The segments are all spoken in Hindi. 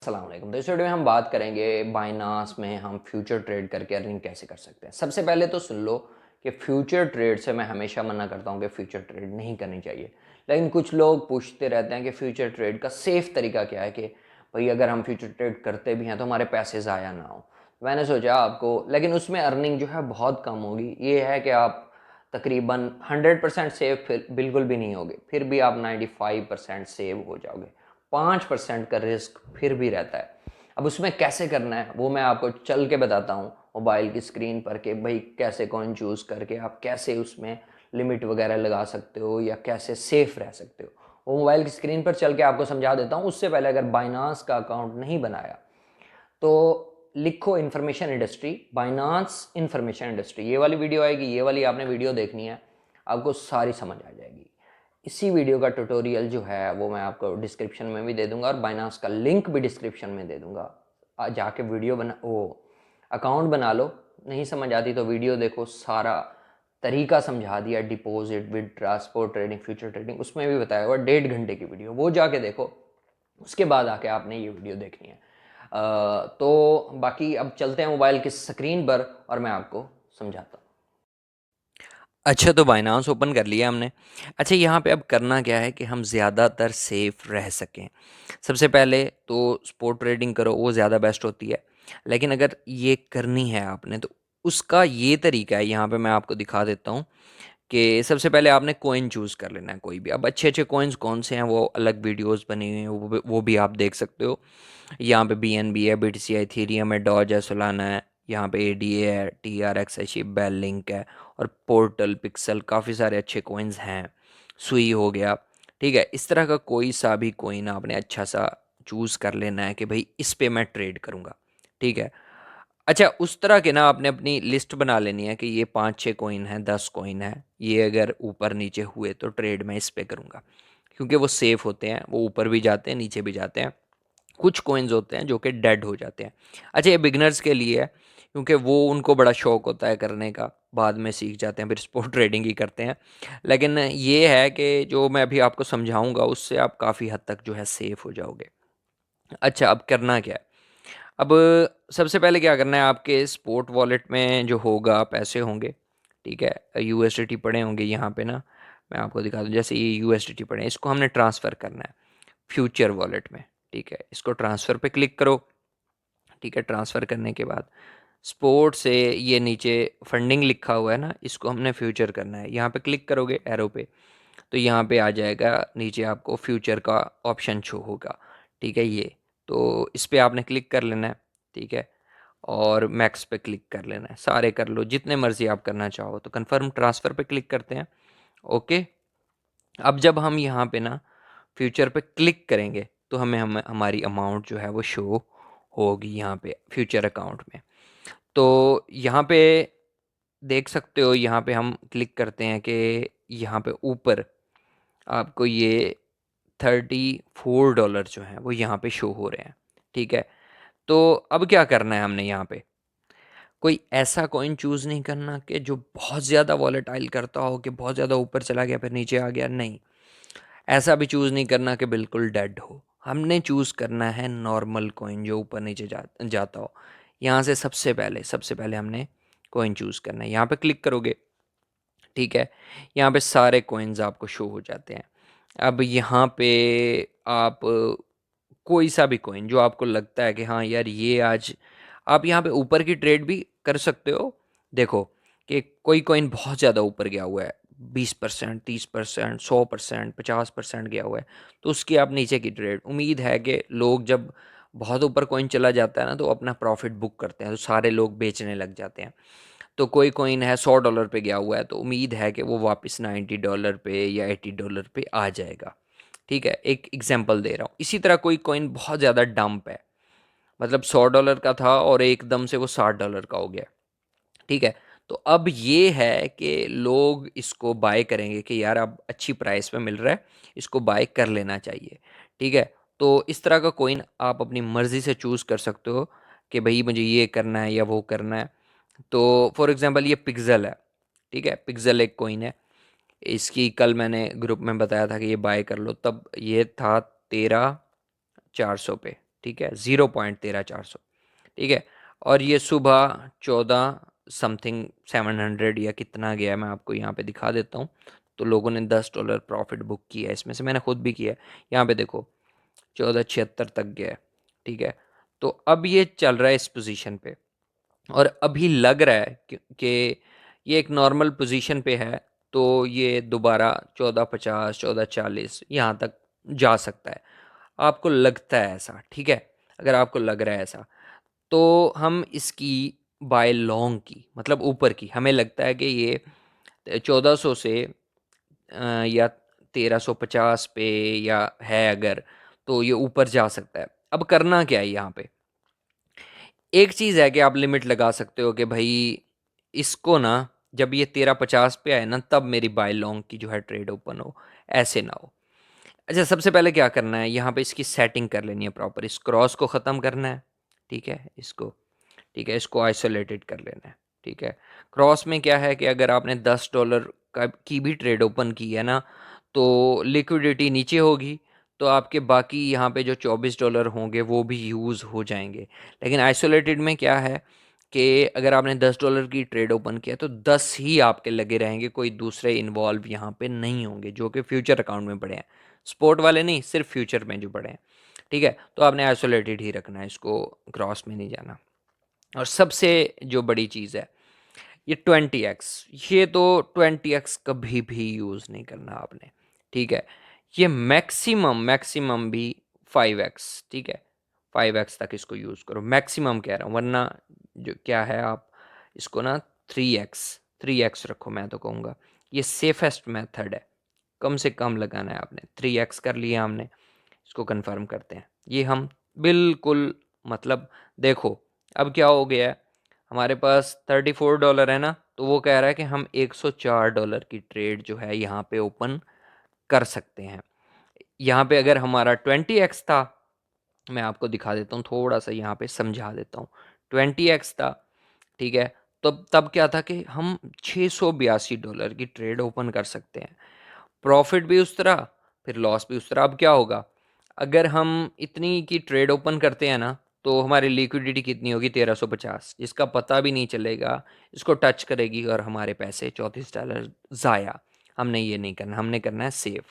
अस्सलाम वालेकुम। तो इस वीडियो में हम बात करेंगे बाइनांस में हम फ्यूचर ट्रेड करके अर्निंग कैसे कर सकते हैं। सबसे पहले तो सुन लो कि फ्यूचर ट्रेड से मैं हमेशा मना करता हूँ कि फ्यूचर ट्रेड नहीं करनी चाहिए, लेकिन कुछ लोग पूछते रहते हैं कि फ्यूचर ट्रेड का सेफ तरीका क्या है कि भाई अगर हम फ्यूचर ट्रेड करते भी हैं तो हमारे पैसे ज़ाया ना हो। मैंने सोचा आपको, लेकिन उसमें अर्निंग जो है बहुत कम होगी। ये है कि आप तकरीबन 100% सेव फिर बिल्कुल भी नहीं होगे, फिर भी आप 95% सेव हो जाओगे। 5% का रिस्क फिर भी रहता है। अब उसमें कैसे करना है वो मैं आपको चल के बताता हूँ मोबाइल की स्क्रीन पर कि भाई कैसे कॉइन चूज़ करके आप कैसे उसमें लिमिट वगैरह लगा सकते हो या कैसे सेफ रह सकते हो। वो मोबाइल की स्क्रीन पर चल के आपको समझा देता हूँ। उससे पहले अगर बाइनांस का अकाउंट नहीं बनाया तो लिखो information industry, Binance information industry, ये वाली वीडियो आएगी, ये वाली आपने वीडियो देखनी है, आपको सारी समझ आ जाएगी। इसी वीडियो का ट्यूटोरियल जो है वो मैं आपको डिस्क्रिप्शन में भी दे दूंगा और बाइनांस का लिंक भी डिस्क्रिप्शन में दे दूंगा। जाके वीडियो बना वो अकाउंट बना लो। नहीं समझ आती तो वीडियो देखो, सारा तरीका समझा दिया, deposit, with transport trading, future trading, उसमें भी बताया हुआ। 1.5 घंटे की वीडियो, वो जाके देखो। उसके बाद आके आपने ये वीडियो देखनी है। तो बाकी अब चलते हैं मोबाइल की स्क्रीन पर और मैं आपको समझाता हूँ। अच्छा, तो बाइनांस ओपन कर लिया हमने। अच्छा, यहाँ पे अब करना क्या है कि हम ज़्यादातर सेफ रह सकें। सबसे पहले तो स्पॉट ट्रेडिंग करो, वो ज़्यादा बेस्ट होती है। लेकिन अगर ये करनी है आपने तो उसका ये तरीका है, यहाँ पे मैं आपको दिखा देता हूँ कि सबसे पहले आपने कॉइन चूज़ कर लेना है कोई भी। अब अच्छे अच्छे कॉइन्स कौन से हैं वो अलग वीडियोस बनी हुई हैं, वो भी आप देख सकते हो। यहाँ पे BNB है, BTC है, इथेरियम है, डॉज है, सोलाना है, यहाँ पे ADA है, TRX है, शिप बेल लिंक है और पोर्टल पिक्सल, काफ़ी सारे अच्छे कॉइन्स हैं। सुई हो गया। ठीक है, इस तरह का कोई सा भी कॉइन आपने अच्छा सा चूज़ कर लेना है कि भाई इस पे मैं ट्रेड करूँगा। ठीक है। अच्छा, उस तरह के ना आपने अपनी लिस्ट बना लेनी है कि ये 5-6 कॉइन है, 10 कॉइन है, ये अगर ऊपर नीचे हुए तो ट्रेड मैं इस पे करूँगा, क्योंकि वो सेफ होते हैं, वो ऊपर भी जाते हैं नीचे भी जाते हैं। कुछ कॉइन्स होते हैं जो कि डेड हो जाते हैं। अच्छा, ये बिगनर्स के लिए है, क्योंकि वो उनको बड़ा शौक होता है करने का, बाद में सीख जाते हैं फिर स्पॉट ट्रेडिंग ही करते हैं। लेकिन ये है कि जो मैं अभी आपको समझाऊंगा उससे आप काफ़ी हद तक जो है सेफ हो जाओगे। अच्छा, अब करना क्या है। अब सबसे पहले क्या करना है, आपके स्पॉट वॉलेट में जो होगा पैसे होंगे। ठीक है, USDT पड़े होंगे यहाँ पे ना, मैं आपको दिखा दूँ। जैसे ये USDT पड़े हैं, इसको हमने ट्रांसफ़र करना है फ्यूचर वॉलेट में। ठीक है, इसको ट्रांसफ़र पे क्लिक करो। ठीक है, ट्रांसफ़र करने के बाद स्पोर्ट से ये नीचे फंडिंग लिखा हुआ है ना, इसको हमने फ्यूचर करना है। यहाँ पे क्लिक करोगे एरो पे तो यहाँ पे आ जाएगा, नीचे आपको फ्यूचर का ऑप्शन शो होगा। ठीक है, ये तो इस पर आपने क्लिक कर लेना है। ठीक है, और मैक्स पे क्लिक कर लेना है। सारे कर लो जितने मर्जी आप करना चाहो। तो कन्फर्म ट्रांसफ़र पे क्लिक करते हैं। ओके, अब जब हम यहाँ पे ना फ्यूचर पे क्लिक करेंगे तो हमारी अमाउंट जो है वो शो होगी यहाँ पे फ्यूचर अकाउंट में। तो यहाँ पे देख सकते हो, यहाँ पे हम क्लिक करते हैं कि यहाँ पे ऊपर आपको ये $34 जो हैं वो यहाँ पे शो हो रहे हैं। ठीक है, तो अब क्या करना है हमने, यहाँ पे कोई ऐसा कॉइन चूज़ नहीं करना कि जो बहुत ज़्यादा वॉलेटाइल करता हो, कि बहुत ज़्यादा ऊपर चला गया फिर नीचे आ गया, नहीं। ऐसा भी चूज़ नहीं करना कि बिल्कुल डेड हो। हमने चूज़ करना है नॉर्मल कॉइन जो ऊपर नीचे जाता हो। यहाँ से सबसे पहले हमने कॉइन चूज़ करना है। यहाँ पे क्लिक करोगे। ठीक है, यहाँ पे सारे कॉइन्स आपको शो हो जाते हैं। अब यहाँ पे आप कोई सा भी कॉइन जो आपको लगता है कि हाँ यार ये आज, आप यहाँ पे ऊपर की ट्रेड भी कर सकते हो। देखो कि कोई कॉइन बहुत ज़्यादा ऊपर गया हुआ है, 20%, 30%, 100%, 50% गया हुआ है, तो उसकी आप नीचे की ट्रेड, उम्मीद है कि लोग जब बहुत ऊपर कॉइन चला जाता है ना तो अपना प्रॉफिट बुक करते हैं, तो सारे लोग बेचने लग जाते हैं। तो कोई कॉइन है $100 पे गया हुआ है, तो उम्मीद है कि वो वापस $90 पे या $80 पे आ जाएगा। ठीक है, एक एग्जांपल दे रहा हूँ। इसी तरह कोई कॉइन बहुत ज़्यादा डंप है, मतलब $100 का था और एकदम से वो $60 का हो गया। ठीक है, तो अब ये है कि लोग इसको बाय करेंगे कि यार अब अच्छी प्राइस पे मिल रहा है, इसको बाय कर लेना चाहिए। ठीक है, तो इस तरह का कॉइन आप अपनी मर्ज़ी से चूज़ कर सकते हो कि भाई मुझे ये करना है या वो करना है। तो फॉर एग्जांपल ये पिक्सल है। ठीक है, पिक्सल एक कॉइन है। इसकी कल मैंने ग्रुप में बताया था कि ये बाय कर लो, तब ये था 13,400 पे। ठीक है, 0.13400, ठीक है। और ये सुबह 14 समथिंग 700 या कितना गया, मैं आपको यहाँ पे दिखा देता हूँ। तो लोगों ने $10 प्रॉफिट बुक किया है, इसमें से मैंने खुद भी किया है। यहाँ पे देखो 1476 तक गया है, ठीक है। तो अब ये चल रहा है इस पोजीशन पे, और अभी लग रहा है कि ये एक नॉर्मल पोजीशन पे है, तो ये दोबारा 1450 1440 यहाँ तक जा सकता है। आपको लगता है ऐसा, ठीक है। अगर आपको लग रहा है ऐसा, तो हम इसकी बाय लॉन्ग की, मतलब ऊपर की, हमें लगता है कि ये 1400 से या 1350 पे या है अगर, तो ये ऊपर जा सकता है। अब करना क्या है यहाँ पे, एक चीज़ है कि आप लिमिट लगा सकते हो कि भाई इसको ना, जब ये 1350 पे आए ना, तब मेरी बाय लॉन्ग की जो है ट्रेड ओपन हो, ऐसे ना हो। अच्छा, सबसे पहले क्या करना है, यहाँ पे इसकी सेटिंग कर लेनी है प्रॉपर, इस क्रॉस को ख़त्म करना है, ठीक है, इसको, ठीक है, इसको आइसोलेटेड कर लेना है, ठीक है। क्रॉस में क्या है कि अगर आपने $10 का की भी ट्रेड ओपन की है ना, तो लिक्विडिटी नीचे होगी, तो आपके बाकी यहाँ पे जो $24 होंगे वो भी यूज़ हो जाएंगे। लेकिन आइसोलेटेड में क्या है कि अगर आपने $10 की ट्रेड ओपन किया तो 10 ही आपके लगे रहेंगे, कोई दूसरे इन्वॉल्व यहाँ पे नहीं होंगे जो कि फ्यूचर अकाउंट में पड़े हैं, स्पोर्ट वाले नहीं, सिर्फ फ्यूचर में जो पड़े हैं, ठीक है। तो आपने आइसोलेटेड ही रखना है इसको, क्रॉस में नहीं जाना। और सबसे जो बड़ी चीज़ है, ये 20x, ये तो 20x कभी भी यूज़ नहीं करना आपने, ठीक है। ये मैक्सिमम मैक्सिमम भी 5x, ठीक है, 5x तक इसको यूज़ करो, मैक्सिमम कह रहा हूँ, वरना जो क्या है, आप इसको ना 3x रखो, मैं तो कहूँगा ये सेफेस्ट मेथड है। कम से कम लगाना है आपने, 3x कर लिया हमने, इसको कंफर्म करते हैं। ये हम बिल्कुल, मतलब देखो अब क्या हो गया है, हमारे पास $34 है ना, तो वो कह रहा है कि हम $104 की ट्रेड जो है यहाँ पे ओपन कर सकते हैं। यहाँ पे अगर हमारा 20x था, मैं आपको दिखा देता हूँ, थोड़ा सा यहाँ पे समझा देता हूँ। 20x था, ठीक है, तो तब क्या था कि हम $682 की ट्रेड ओपन कर सकते हैं, प्रॉफिट भी उस तरह, फिर लॉस भी उस तरह। अब क्या होगा, अगर हम इतनी की ट्रेड ओपन करते हैं ना, तो हमारी लिक्विडिटी कितनी होगी, 1350, जिसका पता भी नहीं चलेगा, इसको टच करेगी और हमारे पैसे $34 ज़ाया। हमने ये नहीं करना, हमने करना है सेफ,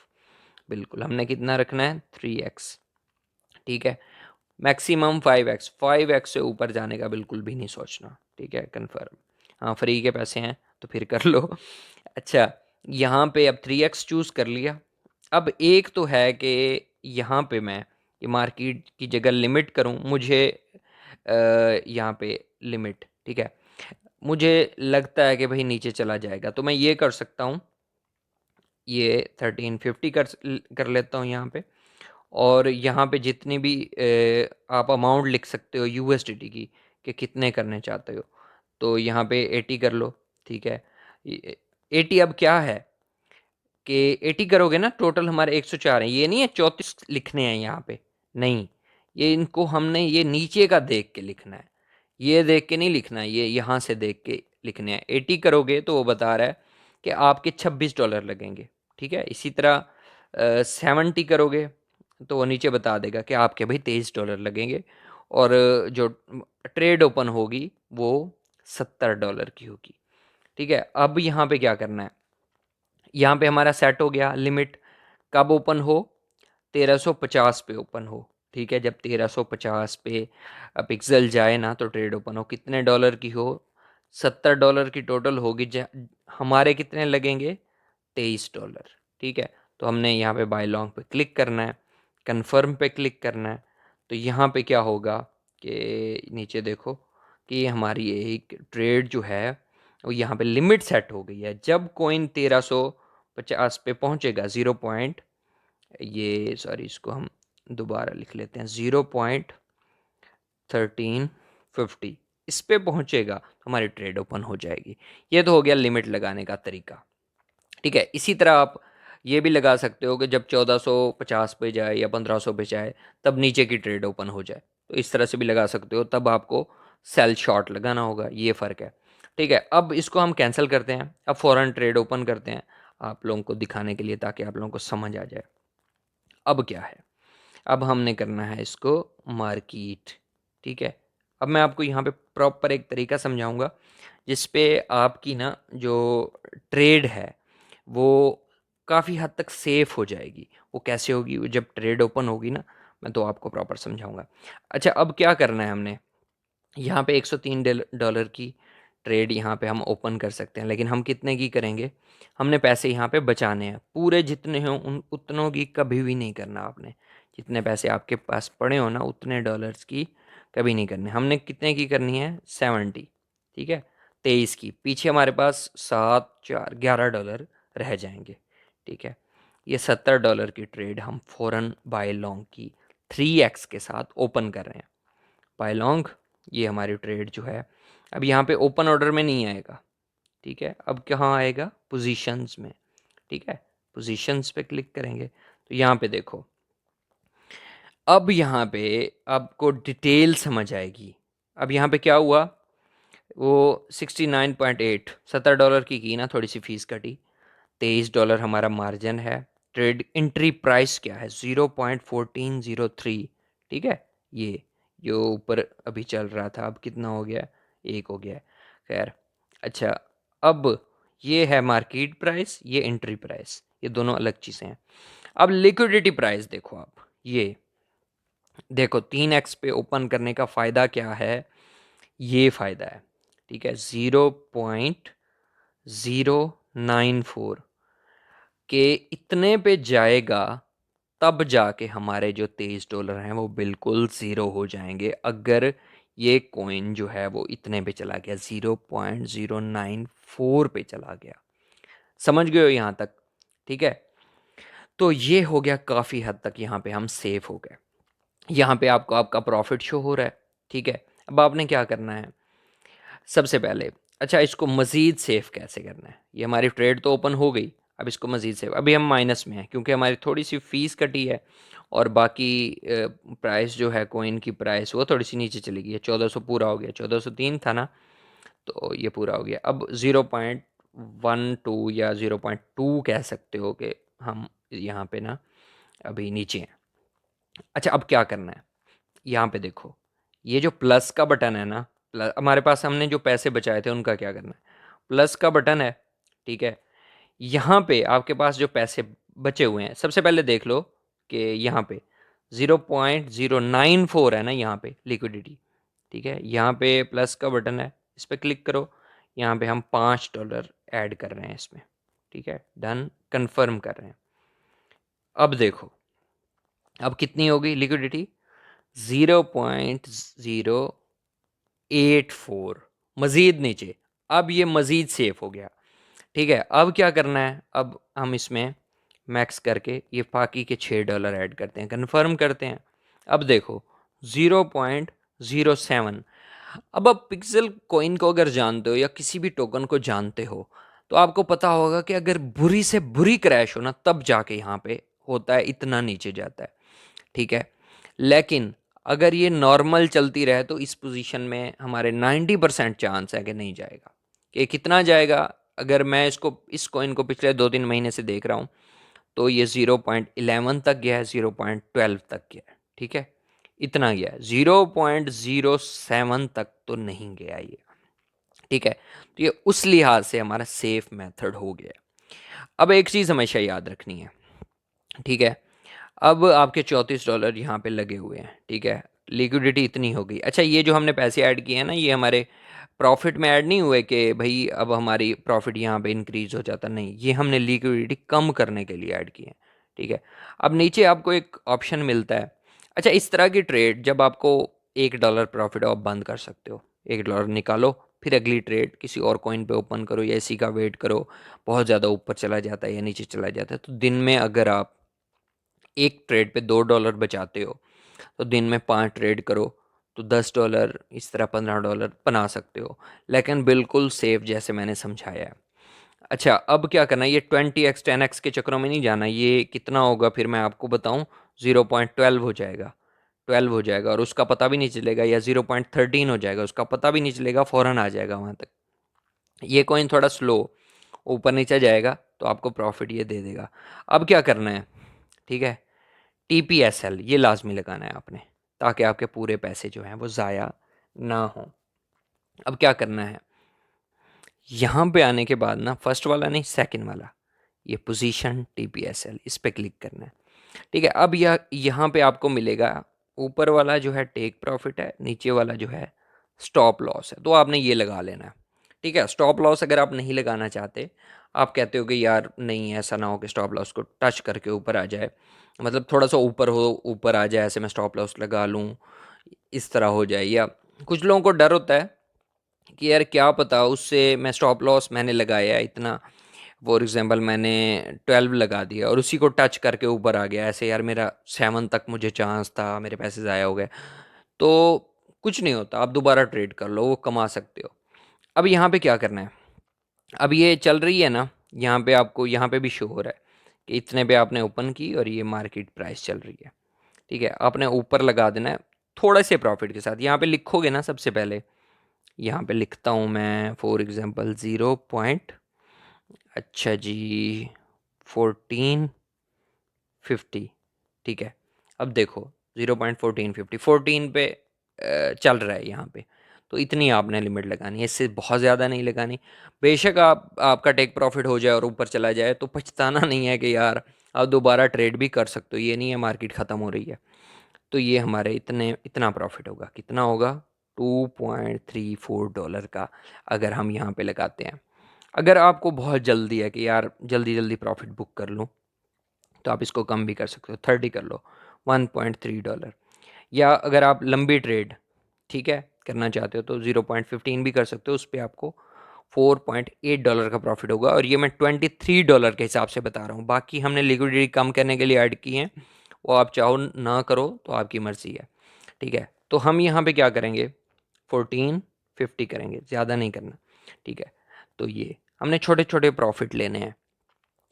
बिल्कुल। हमने कितना रखना है, 3x, ठीक है। मैक्सिमम 5x, 5x से ऊपर जाने का बिल्कुल भी नहीं सोचना, ठीक है, कन्फर्म। हाँ, फ्री के पैसे हैं तो फिर कर लो। अच्छा, यहाँ पे अब 3x चूज़ कर लिया। अब एक तो है कि यहाँ पे मैं ये मार्केट की जगह लिमिट करूँ, मुझे यहाँ पे लिमिट, ठीक है, मुझे लगता है कि भाई नीचे चला जाएगा, तो मैं ये कर सकता हूँ, ये 1350 कर लेता हूँ यहाँ पे। और यहाँ पे जितनी भी आप अमाउंट लिख सकते हो यूएसडीटी की, कि कितने करने चाहते हो, तो यहाँ पे 80 कर लो, ठीक है। 80 अब क्या है कि 80 करोगे ना, टोटल हमारे 104 हैं, ये नहीं है 34 लिखने हैं यहाँ पे, नहीं, ये इनको हमने ये नीचे का देख के लिखना है, ये देख के नहीं लिखना है, ये यहाँ से देख के लिखने हैं। 80 करोगे तो वो बता रहा है कि आपके $26 लगेंगे, ठीक है। इसी तरह 70 करोगे तो वो नीचे बता देगा कि आपके भाई $23 लगेंगे, और जो ट्रेड ओपन होगी वो $70 की होगी, ठीक है। अब यहाँ पे क्या करना है, यहाँ पे हमारा सेट हो गया लिमिट, कब ओपन हो, 1350 पे ओपन हो, ठीक है। जब 1350 पे पिक्सल जाए ना, तो ट्रेड ओपन हो, कितने डॉलर की हो, $70 की टोटल होगी, हमारे कितने लगेंगे, $23, ठीक है। तो हमने यहाँ पे बाय लॉन्ग पे क्लिक करना है, कन्फर्म पे क्लिक करना है। तो यहाँ पे क्या होगा कि नीचे देखो कि ये हमारी एक ट्रेड जो है वो यहाँ पे लिमिट सेट हो गई है। जब कोइन 1350 पे पहुँचेगा, 0 पॉइंट, ये सॉरी इसको हम दोबारा लिख लेते हैं, 0.1350 इस पे पहुँचेगा तो हमारी ट्रेड ओपन हो जाएगी। ये तो हो गया लिमिट लगाने का तरीका, ठीक है। इसी तरह आप ये भी लगा सकते हो कि जब 1450 पे जाए या 1500 पे जाए, तब नीचे की ट्रेड ओपन हो जाए, तो इस तरह से भी लगा सकते हो, तब आपको सेल शॉर्ट लगाना होगा, ये फ़र्क है, ठीक है। अब इसको हम कैंसिल करते हैं, अब फ़ौरन ट्रेड ओपन करते हैं आप लोगों को दिखाने के लिए, ताकि आप लोगों को समझ आ जाए। अब क्या है, अब हमने करना है इसको मार्केट, ठीक है। अब मैं आपको यहाँ पे प्रॉपर एक तरीका समझाऊंगा जिस पे आपकी ना जो ट्रेड है वो काफ़ी हद तक सेफ हो जाएगी। वो कैसे होगी, वो जब ट्रेड ओपन होगी ना, मैं तो आपको प्रॉपर समझाऊंगा। अच्छा, अब क्या करना है हमने, यहाँ पे 103 डॉलर की ट्रेड यहाँ पे हम ओपन कर सकते हैं, लेकिन हम कितने की करेंगे, हमने पैसे यहाँ पे बचाने हैं। पूरे जितने हों उन उतनों की कभी भी नहीं करना आपने। जितने पैसे आपके पास पड़े हो ना उतने डॉलर्स की कभी नहीं करने। हमने कितने की करनी है, 70, ठीक है। 23 की, पीछे हमारे पास 7 4 11 डॉलर रह जाएंगे, ठीक है। ये 70 डॉलर की ट्रेड हम फ़ौरन बाय लॉन्ग की 3x के साथ ओपन कर रहे हैं। बाय लॉन्ग, ये हमारी ट्रेड जो है अब यहाँ पे ओपन ऑर्डर में नहीं आएगा, ठीक है। अब कहाँ आएगा, पोजीशंस में, ठीक है। पोजीशंस पे क्लिक करेंगे तो यहाँ पे देखो, अब यहाँ पे आपको डिटेल समझ आएगी। अब यहाँ पे क्या हुआ, वो 69.8, 70 डॉलर की ना, थोड़ी सी फीस कटी, 23 डॉलर हमारा मार्जिन है। ट्रेड एंट्री प्राइस क्या है, 0.1403, ठीक है। ये जो ऊपर अभी चल रहा था अब कितना हो गया, 1 हो गया है, खैर। अच्छा, अब ये है मार्केट प्राइस, ये एंट्री प्राइस, ये दोनों अलग चीज़ें हैं। अब लिक्विडिटी प्राइस देखो आप, ये देखो 3x पे ओपन करने का फ़ायदा क्या है, ये फ़ायदा है, ठीक है। 0.094 के इतने पे जाएगा तब जाके हमारे जो 23 डॉलर हैं वो बिल्कुल ज़ीरो हो जाएंगे। अगर ये कॉइन जो है वो इतने पे चला गया, 0.094 पे चला गया, समझ गए हो यहाँ तक, ठीक है। तो ये हो गया काफ़ी हद तक, यहाँ पे हम सेफ हो गए। यहाँ पे आपको आपका प्रॉफिट शो हो रहा है, ठीक है। अब आपने क्या करना है, सबसे पहले, अच्छा इसको मज़ीद सेफ कैसे करना है, ये हमारी ट्रेड तो ओपन हो गई, अब इसको मज़ीद सेफ, अभी हम माइनस में हैं क्योंकि हमारी थोड़ी सी फ़ीस कटी है और बाकी प्राइस जो है कॉइन की प्राइस वो थोड़ी सी नीचे चली गई है। 1400 पूरा हो गया, 1403 था ना, तो ये पूरा हो गया। अब 0.12 या 0.2 कह सकते हो कि हम यहाँ पे ना अभी नीचे हैं। अच्छा, अब क्या करना है, यहाँ पे देखो, ये जो प्लस का बटन है ना, प्लस, हमारे पास हमने जो पैसे बचाए थे उनका क्या करना है, प्लस का बटन है, ठीक है। यहाँ पे आपके पास जो पैसे बचे हुए हैं, सबसे पहले देख लो कि यहाँ पे 0.094 है ना, यहाँ पे लिक्विडिटी, ठीक है। यहाँ पे प्लस का बटन है, इस पर क्लिक करो, यहाँ पे हम $5 ऐड कर रहे हैं इसमें, ठीक है। डन, कंफर्म कर रहे हैं। अब देखो, अब कितनी हो गई लिक्विडिटी, 0.084, मज़ीद नीचे, अब ये मज़ीद सेफ हो गया, ठीक है। अब क्या करना है, अब हम इसमें मैक्स करके ये बाकी के $6 ऐड करते हैं, कंफर्म करते हैं। अब देखो 0.07। अब आप पिक्सल कॉइन को अगर जानते हो या किसी भी टोकन को जानते हो तो आपको पता होगा कि अगर बुरी से बुरी क्रैश हो ना तब जाके यहाँ पे होता है, इतना नीचे जाता है, ठीक है। लेकिन अगर ये नॉर्मल चलती रहे तो इस पोजीशन में हमारे 90% चांस है कि नहीं जाएगा। कि कितना जाएगा, अगर मैं इसको, इस कॉइन को पिछले 2-3 महीने से देख रहा हूँ तो ये 0.11 तक गया है, 0.12 तक गया है, ठीक है। इतना गया है, 0.07 तक तो नहीं गया ये, ठीक है। तो ये उस लिहाज से हमारा सेफ मेथड हो गया। अब एक चीज़ हमेशा याद रखनी है, ठीक है। अब आपके $34 यहाँ पे लगे हुए हैं, ठीक है। लिक्विडिटी इतनी हो गई। अच्छा, ये जो हमने पैसे ऐड किए हैं ना, ये हमारे प्रॉफिट में ऐड नहीं हुए कि भाई अब हमारी प्रॉफिट यहाँ पे इंक्रीज हो जाता, नहीं, ये हमने लिक्विडिटी कम करने के लिए ऐड किए हैं, ठीक है। अब नीचे आपको एक ऑप्शन मिलता है। अच्छा, इस तरह की ट्रेड जब आपको $1 प्रॉफिट हो आप बंद कर सकते हो, $1 निकालो, फिर अगली ट्रेड किसी और कॉइन पे ओपन करो या इसी का वेट करो, बहुत ज़्यादा ऊपर चला जाता है या नीचे चला जाता है तो दिन में अगर आप एक ट्रेड पे $2 बचाते हो तो दिन में 5 ट्रेड करो तो $10, इस तरह $15 बना सकते हो, लेकिन बिल्कुल सेफ जैसे मैंने समझाया है। अच्छा, अब क्या करना है, ये 20x 10x के चक्रों में नहीं जाना, ये कितना होगा फिर मैं आपको बताऊं, 0.12 हो जाएगा, 12 हो जाएगा और उसका पता भी नहीं चलेगा, या 0.13 हो जाएगा, उसका पता भी नहीं चलेगा, फ़ौरन आ जाएगा वहाँ तक। ये कॉइन थोड़ा स्लो ऊपर नीचे जाएगा तो आपको प्रॉफिट ये दे देगा। अब क्या करना है, ठीक है, TPSL ये लाजमी लगाना है आपने, ताकि आपके पूरे पैसे जो हैं वो ज़ाया ना हों। अब क्या करना है, यहाँ पे आने के बाद ना फर्स्ट वाला नहीं, सेकंड वाला, ये पोजीशन TPSL, इस पे क्लिक करना है। ठीक है, अब यह यहाँ पे आपको मिलेगा, ऊपर वाला जो है टेक प्रॉफिट है, नीचे वाला जो है स्टॉप लॉस है, तो आपने ये लगा लेना है। ठीक है, स्टॉप लॉस अगर आप नहीं लगाना चाहते, आप कहते हो कि यार नहीं ऐसा ना हो कि स्टॉप लॉस को टच करके ऊपर आ जाए, मतलब थोड़ा सा ऊपर हो, ऊपर आ जाए, ऐसे मैं स्टॉप लॉस लगा लूँ, इस तरह हो जाए, या कुछ लोगों को डर होता है कि यार क्या पता उससे मैं स्टॉप लॉस मैंने लगाया है इतना, फॉर एग्जांपल मैंने 12 लगा दिया और उसी को टच करके ऊपर आ गया, ऐसे यार मेरा 7 तक मुझे चांस था, मेरे पैसे ज़ाया हो गए, तो कुछ नहीं होता, आप दोबारा ट्रेड कर लो, वो कमा सकते हो। अब यहाँ पे क्या करना है, अब ये चल रही है ना, यहाँ पे आपको यहाँ पे भी शो हो रहा है कि इतने पे आपने ओपन की और ये मार्केट प्राइस चल रही है। ठीक है, आपने ऊपर लगा देना है थोड़े से प्रॉफिट के साथ, यहाँ पे लिखोगे ना, सबसे पहले यहाँ पे लिखता हूँ मैं फॉर एग्जांपल 0 पॉइंट, अच्छा जी 1450। ठीक है, अब देखो 0.1450 14 पे चल रहा है यहाँ पे, तो इतनी आपने लिमिट लगानी है, इससे बहुत ज़्यादा नहीं लगानी। बेशक आपका टेक प्रॉफिट हो जाए और ऊपर चला जाए तो पछताना नहीं है कि यार आप दोबारा ट्रेड भी कर सकते हो, ये नहीं है मार्केट ख़त्म हो रही है। तो ये हमारे इतना प्रॉफिट होगा, कितना होगा, $2.34 का, अगर हम यहाँ पे लगाते हैं। अगर आपको बहुत जल्दी है कि यार जल्दी जल्दी प्रॉफिट बुक कर लूँ, तो आप इसको कम भी कर सकते हो, 30 कर लो, $1.3। या अगर आप लंबी ट्रेड, ठीक है, करना चाहते हो तो 0.15 भी कर सकते हो, उस पर आपको $4.8 का प्रॉफिट होगा, और ये मैं $23 के हिसाब से बता रहा हूँ, बाकी हमने लिक्विडिटी कम करने के लिए ऐड की हैं, वो आप चाहो ना करो तो आपकी मर्ज़ी है। ठीक है, तो हम यहाँ पे क्या करेंगे, 1450 करेंगे, ज़्यादा नहीं करना। ठीक है, तो ये हमने छोटे छोटे प्रॉफिट लेने हैं।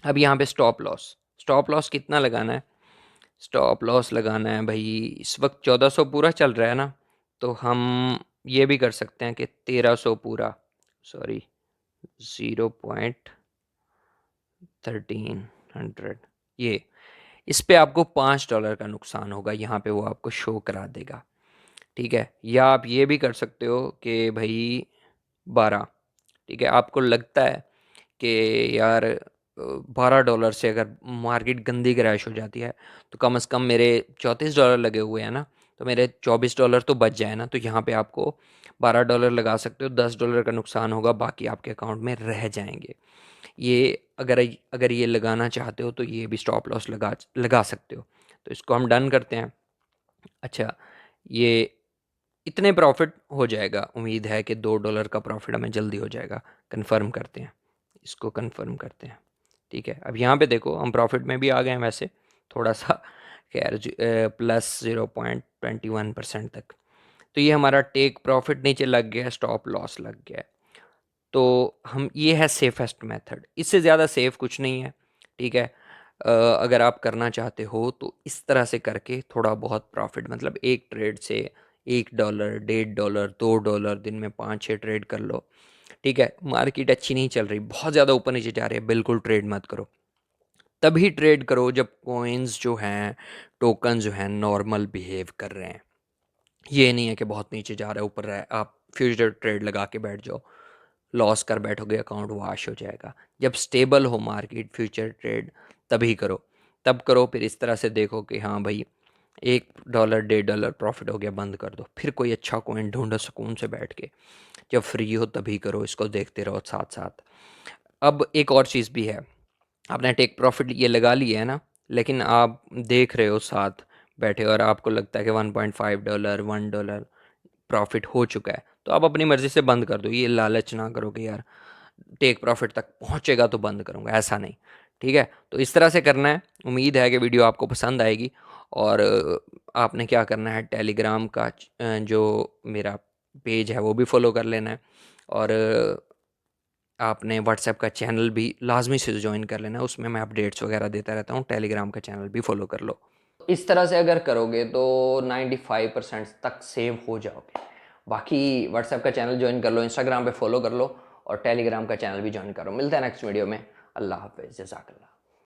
अब यहाँ पे स्टॉप लॉस, स्टॉप लॉस कितना लगाना है, स्टॉप लॉस लगाना है भाई, इस वक्त 1400 पूरा चल रहा है ना, तो हम ये भी कर सकते हैं कि 1300 पूरा, सॉरी 0.1300, ये इस पे आपको $5 का नुकसान होगा, यहाँ पे वो आपको शो करा देगा। ठीक है, या आप ये भी कर सकते हो कि भाई 12, ठीक है, आपको लगता है कि यार $12 से अगर मार्केट गंदी क्रैश हो जाती है, तो कम से कम मेरे $34 लगे हुए हैं ना, तो मेरे $24 तो बच जाए ना, तो यहाँ पे आपको $12 लगा सकते हो, $10 का नुकसान होगा, बाकी आपके अकाउंट में रह जाएंगे। ये अगर अगर ये लगाना चाहते हो तो ये भी स्टॉप लॉस लगा लगा सकते हो। तो इसको हम डन करते हैं। अच्छा, ये इतने प्रॉफिट हो जाएगा, उम्मीद है कि $2 का प्रॉफिट हमें जल्दी हो जाएगा। कंफर्म करते हैं, इसको कंफर्म करते हैं। ठीक है, अब यहाँ पे देखो हम प्रॉफिट में भी आ गए हैं वैसे, थोड़ा सा, खैर प्लस 0.21% तक। तो ये हमारा टेक प्रॉफिट नीचे लग गया, स्टॉप लॉस लग गया है। तो हम, ये है सेफेस्ट मेथड, इससे ज़्यादा सेफ कुछ नहीं है। ठीक है, अगर आप करना चाहते हो तो इस तरह से करके थोड़ा बहुत प्रॉफिट, मतलब एक ट्रेड से $1, $1.5, $2, दिन में 5-6 ट्रेड कर लो। ठीक है, मार्केट अच्छी नहीं चल रही, बहुत ज़्यादा ऊपर नीचे जा रही है, बिल्कुल ट्रेड मत करो। तभी ट्रेड करो जब कॉइन्स जो हैं, टोकन जो हैं, नॉर्मल बिहेव कर रहे हैं। ये नहीं है कि बहुत नीचे जा रहा है, ऊपर रहा है, आप फ्यूचर ट्रेड लगा के बैठ जाओ, लॉस कर बैठोगे, अकाउंट वॉश हो जाएगा। जब स्टेबल हो मार्केट, फ्यूचर ट्रेड तभी करो, तब करो। फिर इस तरह से देखो कि हाँ भाई $1, $1.5 प्रॉफिट हो गया, बंद कर दो, फिर कोई अच्छा कॉइन ढूंढो सुकून से बैठ के, जब फ्री हो तभी करो, इसको देखते रहो साथ साथ। अब एक और चीज़ भी है, आपने टेक प्रॉफिट ये लगा लिया है ना, लेकिन आप देख रहे हो साथ बैठे और आपको लगता है कि $1.5, $1 प्रॉफिट हो चुका है, तो आप अपनी मर्ज़ी से बंद कर दो। ये लालच ना करो कि यार टेक प्रॉफिट तक पहुंचेगा तो बंद करूंगा, ऐसा नहीं। ठीक है, तो इस तरह से करना है। उम्मीद है कि वीडियो आपको पसंद आएगी। और आपने क्या करना है, टेलीग्राम का जो मेरा पेज है वो भी फॉलो कर लेना है, और आपने व्हाट्सएप का चैनल भी लाजमी से ज्वाइन कर लेना है, उसमें मैं अपडेट्स वगैरह देता रहता हूँ। टेलीग्राम का चैनल भी फॉलो कर लो। इस तरह से अगर करोगे तो 95% तक सेव हो जाओगे। बाकी व्हाट्सएप का चैनल ज्वाइन कर लो, इंस्टाग्राम पे फॉलो कर लो, और टेलीग्राम का चैनल भी ज्वाइन करो। मिलते हैं नेक्स्ट वीडियो में। अल्लाह हाफिज़, जज़ाकल्लाह।